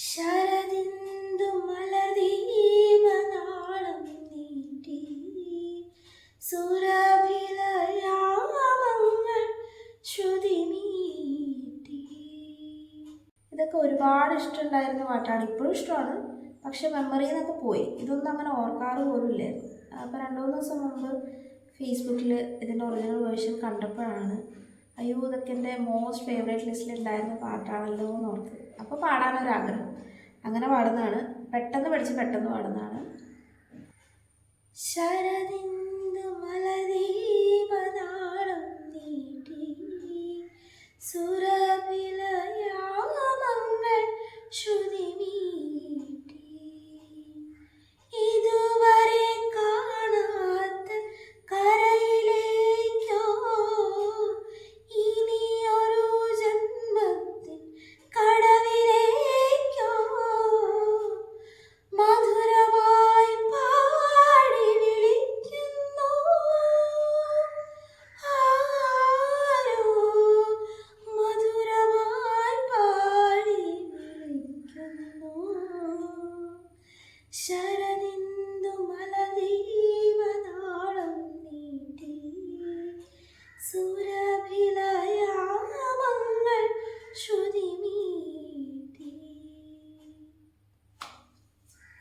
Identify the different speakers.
Speaker 1: ശരദിന്ദു മലദീപനാളം നീട്ടി സുരഭിലയാമങ്ങൾ ശ്രുതിമീട്ടി. ഇതൊക്കെ ഒരുപാട് ഇഷ്ടമുണ്ടായിരുന്ന പാട്ടാണ്, ഇപ്പോഴും ഇഷ്ടമാണ്. പക്ഷെ മെമ്മറിയിൽ നിന്നൊക്കെ പോയി, ഇതൊന്നും അങ്ങനെ ഓർക്കാറ് പോലും ഇല്ലായിരുന്നു. അപ്പോൾ 2-3 ദിവസം മുമ്പ് ഫേസ്ബുക്കിൽ ഇതിൻ്റെ ഒറിജിനൽ വേർഷൻ കണ്ടപ്പോഴാണ് അയ്യോ ഇതൊക്കെ എൻ്റെ മോസ്റ്റ് ഫേവറേറ്റ് ലിസ്റ്റിൽ ഉണ്ടായിരുന്ന പാട്ടാണല്ലോ എന്ന് ഓർത്ത്. അപ്പോൾ പാടാനൊരാഗ്രഹം, അങ്ങനെ പാടുന്നതാണ്. പെട്ടെന്ന് പഠിച്ച് പെട്ടെന്ന് പാടുന്നതാണ്. ശരദിന്ദു മലദീപനാളം നീട്ടി സുരഭിലയാമങ്ങൾ ശ്രുതിമീട്ടി. ഇതുവരെ കാണാത്ത കരയിലേക്കോ ഇനിയൊരു ജന്മത്തിൻ കടവിലേക്കോ മധുരമായി പാടി വിളിക്കുന്നു ആരോ, മധുരമായി പാടി വിളിക്കുന്നു. ശരദിന്ദു മലദീപനാളം നീട്ടി സുരഭിലയാമങ്ങൾ ശ്രുതിമീട്ടി.